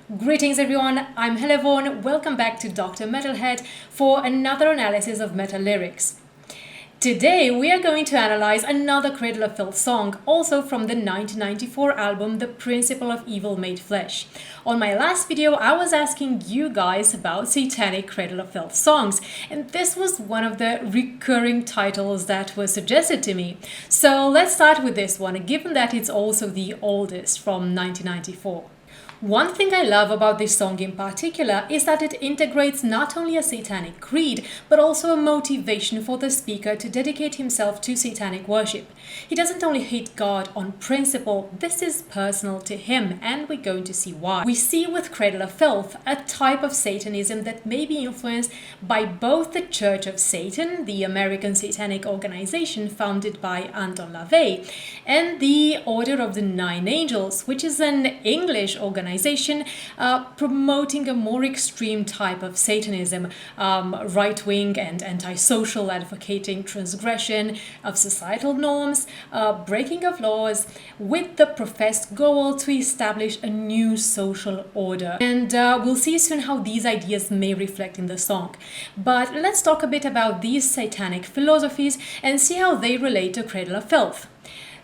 Greetings everyone, I'm Helevon. Welcome back to Dr. Metalhead for another analysis of metal lyrics. Today we are going to analyze another Cradle of Filth song, also from the 1994 album The Principle of Evil Made Flesh. On my last video I was asking you guys about satanic Cradle of Filth songs, and this was one of the recurring titles that was suggested to me. So let's start with this one, given that it's also the oldest from 1994. One thing I love about this song in particular is that it integrates not only a satanic creed, but also a motivation for the speaker to dedicate himself to satanic worship. He doesn't only hate God on principle, this is personal to him, and we're going to see why. We see with Cradle of Filth a type of Satanism that may be influenced by both the Church of Satan, the American satanic organization founded by Anton LaVey, and the Order of the Nine Angels, which is an English organization promoting a more extreme type of Satanism, right-wing and antisocial, advocating transgression of societal norms, breaking of laws, with the professed goal to establish a new social order. And we'll see soon how these ideas may reflect in the song. But let's talk a bit about these satanic philosophies and see how they relate to Cradle of Filth.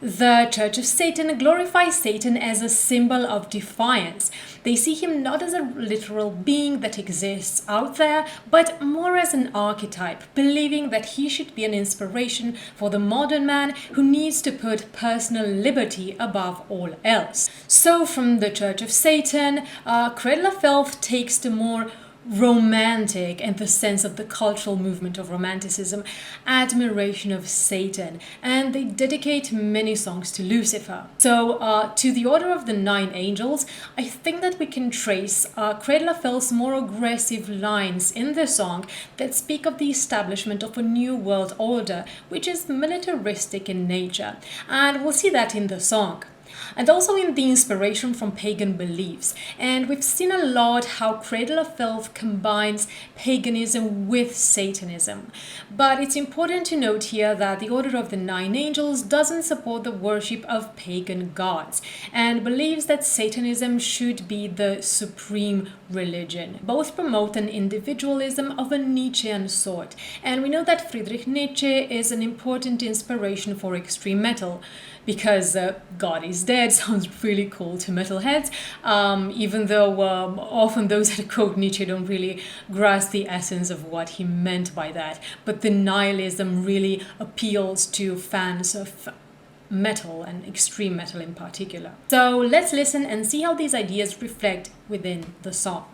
The Church of Satan glorifies Satan as a symbol of defiance. They see him not as a literal being that exists out there, but more as an archetype, believing that he should be an inspiration for the modern man who needs to put personal liberty above all else. So from the Church of Satan, Cradle of Filth takes the more romantic, in the sense of the cultural movement of romanticism, admiration of Satan, and they dedicate many songs to Lucifer. So to the Order of the Nine Angels, I think that we can trace Cradle of Filth's more aggressive lines in the song that speak of the establishment of a new world order, which is militaristic in nature, and we'll see that in the song. And also in the inspiration from pagan beliefs. And we've seen a lot how Cradle of Filth combines paganism with Satanism. But it's important to note here that the Order of the Nine Angels doesn't support the worship of pagan gods and believes that Satanism should be the supreme religion. Both promote an individualism of a Nietzschean sort. And we know that Friedrich Nietzsche is an important inspiration for extreme metal, because God is dead sounds really cool to metalheads, even though often those that quote Nietzsche don't really grasp the essence of what he meant by that. But the nihilism really appeals to fans of metal and extreme metal in particular. So let's listen and see how these ideas reflect within the song.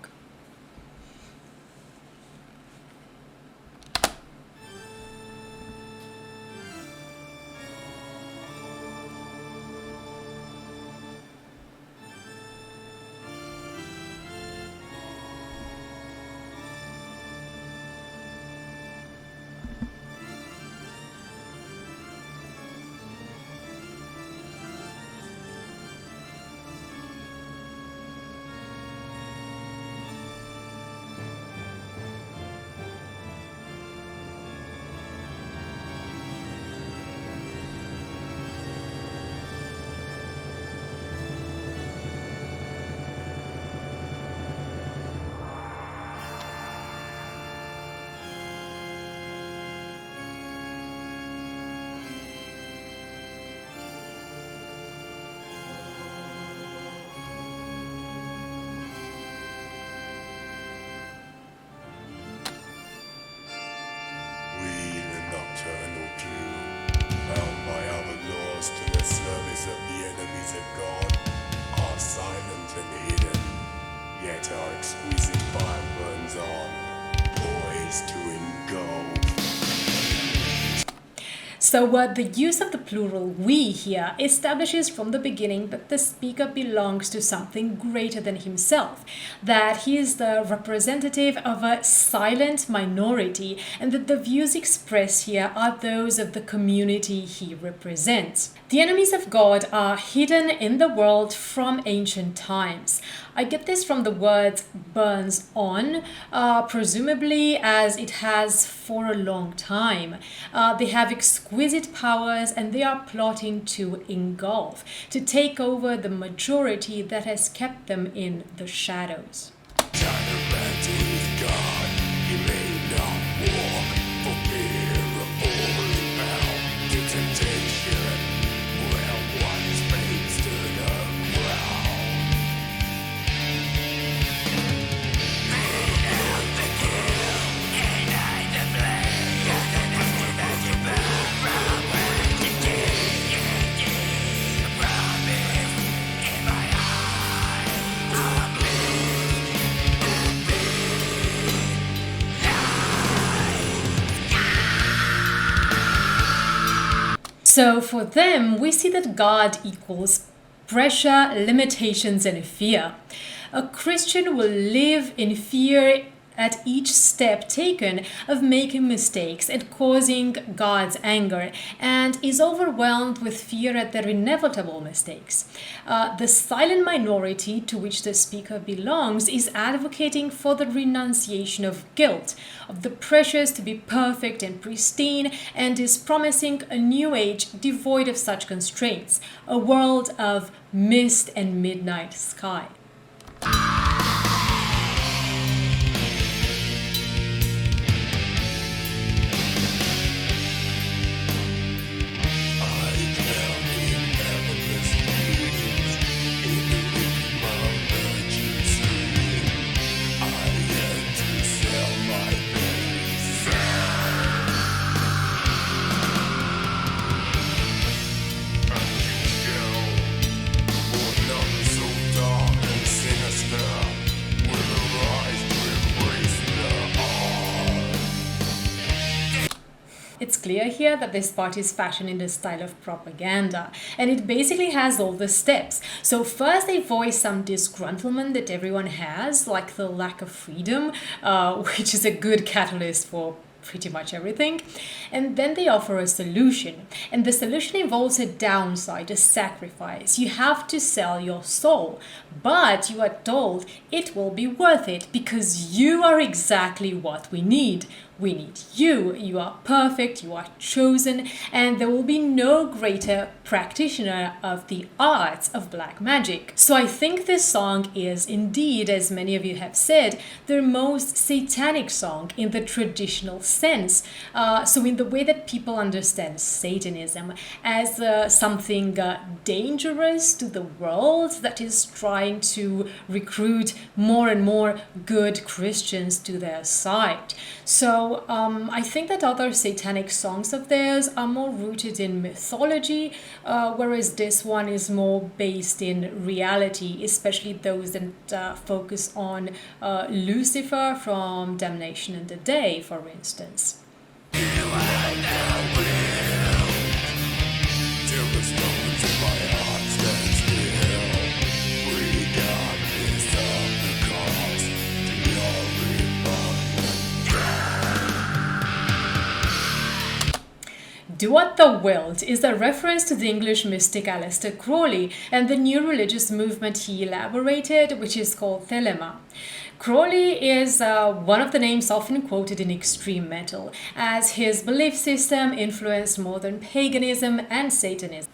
Of the enemies of God are silent and hidden, yet our exquisite fire burns on, poised to engulf. So the use of the plural we here establishes from the beginning that the speaker belongs to something greater than himself, that he is the representative of a silent minority, and that the views expressed here are those of the community he represents. The enemies of God are hidden in the world from ancient times. I get this from the words burns on, presumably as it has for a long time. They have exquisite powers and they are plotting to engulf, to take over the majority that has kept them in the shadows. So for them, we see that God equals pressure, limitations, and fear. A Christian will live in fear at each step taken of making mistakes and causing God's anger, and is overwhelmed with fear at their inevitable mistakes. The silent minority to which the speaker belongs is advocating for the renunciation of guilt, of the pressures to be perfect and pristine, and is promising a new age devoid of such constraints, a world of mist and midnight sky. It's clear here that this part is fashioned in the style of propaganda, and it basically has all the steps. So first they voice some disgruntlement that everyone has, like the lack of freedom, which is a good catalyst for pretty much everything. And then they offer a solution. And the solution involves a downside, a sacrifice. You have to sell your soul, but you are told it will be worth it because you are exactly what we need. We need you. You are perfect, you are chosen, and there will be no greater practitioner of the arts of black magic. So I think this song is indeed, as many of you have said, the most satanic song in the traditional sense. So in the way that people understand Satanism as something dangerous to the world that is trying to recruit more and more good Christians to their side. So I think that other satanic songs of theirs are more rooted in mythology, whereas this one is more based in reality, especially those that focus on Lucifer from Damnation in the Day, for instance. Do What Thou Wilt is a reference to the English mystic Aleister Crowley and the new religious movement he elaborated, which is called Thelema. Crowley is one of the names often quoted in extreme metal, as his belief system influenced modern paganism and Satanism.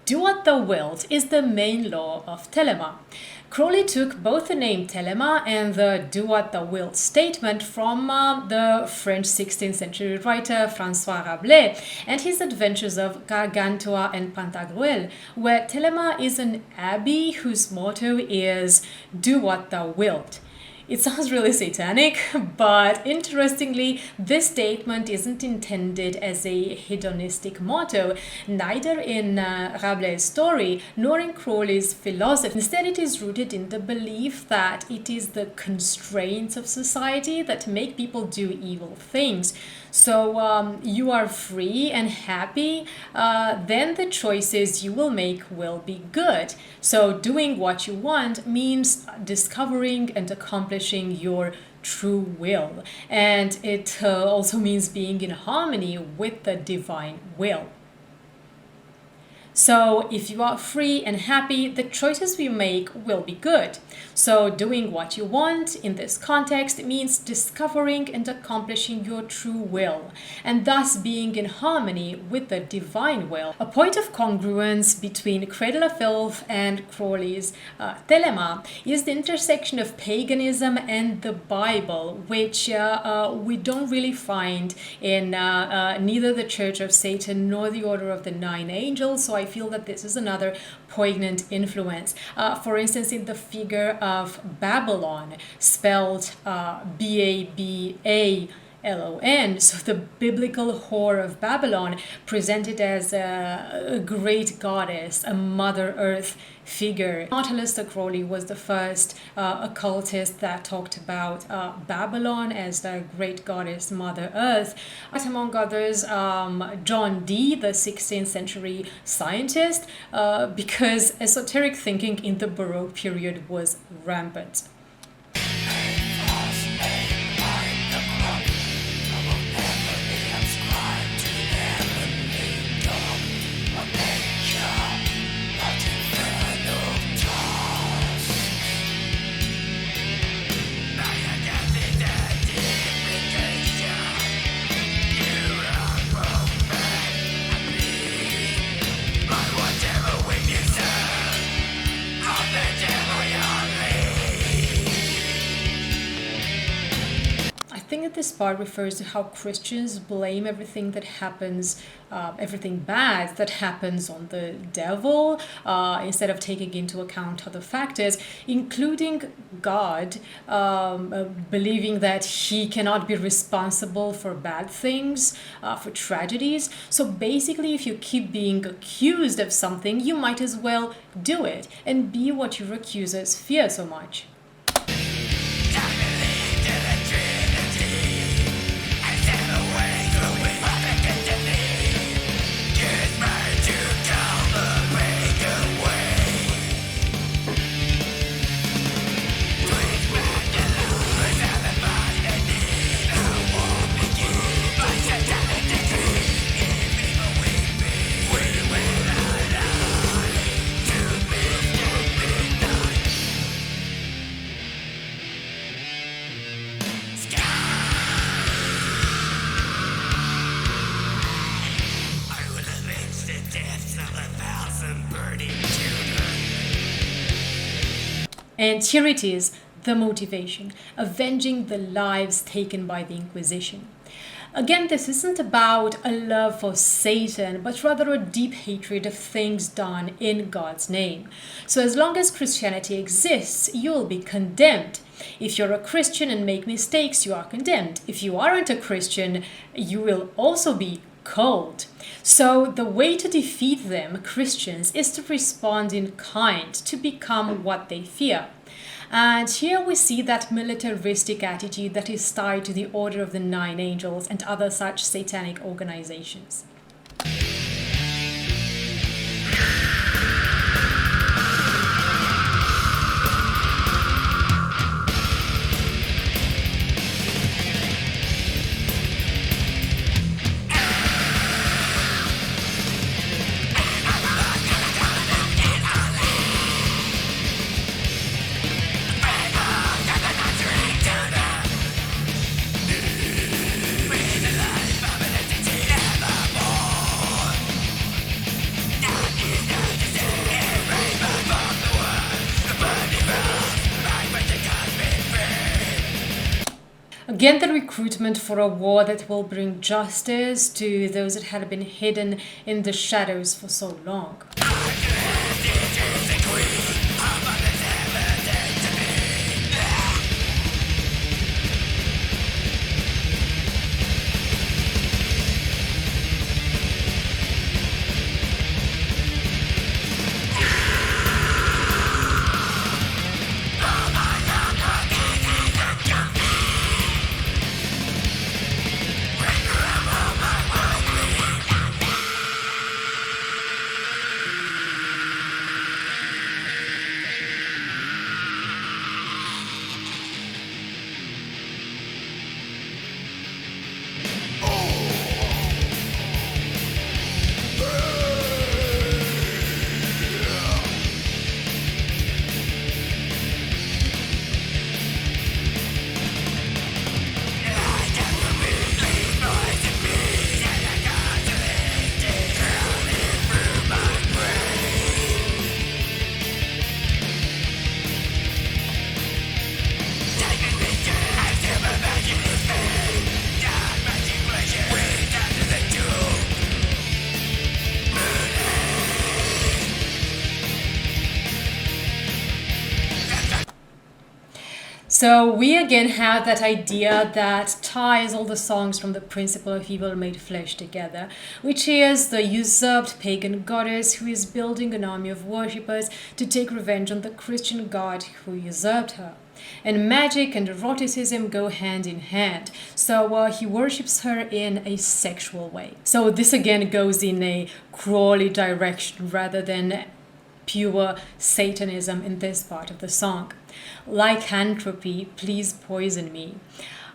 Do What Thou Wilt is the main law of Thelema. Crowley took both the name Thelema and the Do What Thou Wilt statement from the French 16th century writer François Rabelais and his adventures of Gargantua and Pantagruel, where Thelema is an abbey whose motto is Do What Thou Wilt. It sounds really satanic, but interestingly, this statement isn't intended as a hedonistic motto, neither in Rabelais' story nor in Crowley's philosophy. Instead, it is rooted in the belief that it is the constraints of society that make people do evil things. So you are free and happy, then the choices you will make will be good. So doing what you want means discovering and accomplishing your true will. And it also means being in harmony with the divine will. So if you are free and happy, the choices we make will be good. So doing what you want in this context means discovering and accomplishing your true will, and thus being in harmony with the divine will. A point of congruence between Cradle of Filth and Crowley's Telema is the intersection of paganism and the Bible, which we don't really find in neither the Church of Satan nor the Order of the Nine Angels. So I feel that this is another poignant influence. For instance, in the figure of Babylon, spelled Babalon, so the biblical whore of Babylon, presented as a great goddess, a Mother Earth figure. Not Aleister Crowley was the first occultist that talked about Babylon as the great goddess Mother Earth. But among others, John Dee, the 16th century scientist, because esoteric thinking in the Baroque period was rampant. I think that this part refers to how Christians blame everything that happens, everything bad that happens on the devil, instead of taking into account other factors, including God, believing that he cannot be responsible for bad things, for tragedies. So basically, if you keep being accused of something, you might as well do it and be what your accusers fear so much. And here it is, the motivation, avenging the lives taken by the Inquisition. Again, this isn't about a love for Satan, but rather a deep hatred of things done in God's name. So as long as Christianity exists, you'll be condemned. If you're a Christian and make mistakes, you are condemned. If you aren't a Christian, you will also be cold. So the way to defeat them, Christians, is to respond in kind, to become what they fear. And here we see that militaristic attitude that is tied to the Order of the Nine Angels and other such satanic organizations. Again, the recruitment for a war that will bring justice to those that had been hidden in the shadows for so long. So we again have that idea that ties all the songs from the principle of evil made flesh together, which is the usurped pagan goddess who is building an army of worshippers to take revenge on the Christian god who usurped her. And magic and eroticism go hand in hand. So he worships her in a sexual way. So this again goes in a Crawley direction rather than pure Satanism in this part of the song. Lycanthropy, please poison me.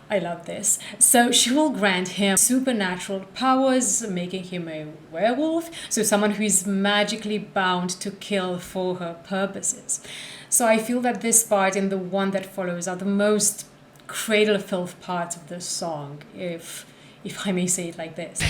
I love this. So she will grant him supernatural powers, making him a werewolf, so someone who is magically bound to kill for her purposes. So I feel that this part and the one that follows are the most Cradle of Filth parts of the song, if I may say it like this.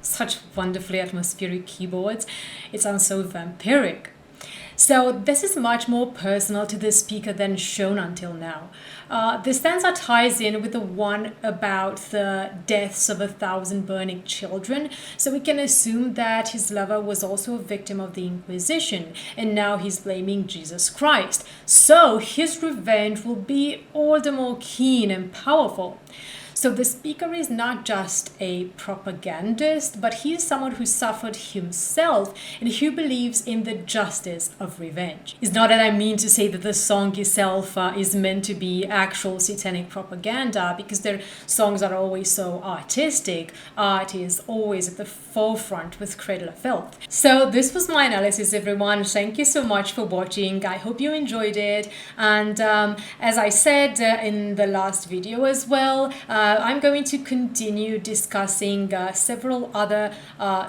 Such wonderfully atmospheric keyboards. It sounds so vampiric. So this is much more personal to the speaker than shown until now. The stanza ties in with the one about the deaths of 1,000 burning children, so we can assume that his lover was also a victim of the Inquisition, and now he's blaming Jesus Christ. So his revenge will be all the more keen and powerful. So the speaker is not just a propagandist, but he is someone who suffered himself and who believes in the justice of revenge. It's not that I mean to say that the song itself is meant to be actual satanic propaganda, because their songs are always so artistic. Art is always at the forefront with Cradle of Filth. So this was my analysis, everyone. Thank you so much for watching. I hope you enjoyed it. And as I said in the last video as well, I'm going to continue discussing several other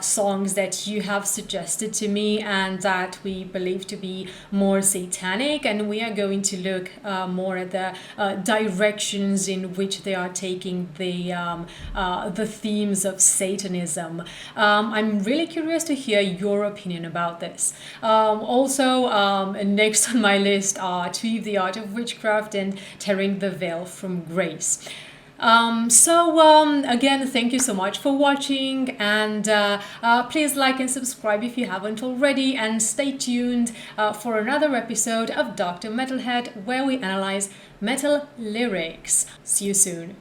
songs that you have suggested to me and that we believe to be more satanic, and we are going to look more at the directions in which they are taking the themes of Satanism. I'm really curious to hear your opinion about this. Also, next on my list are To the Art of Witchcraft and Tearing the Veil from Grace. Again, thank you so much for watching, and please like and subscribe if you haven't already, and stay tuned for another episode of Dr. Metalhead, where we analyze metal lyrics. See you soon.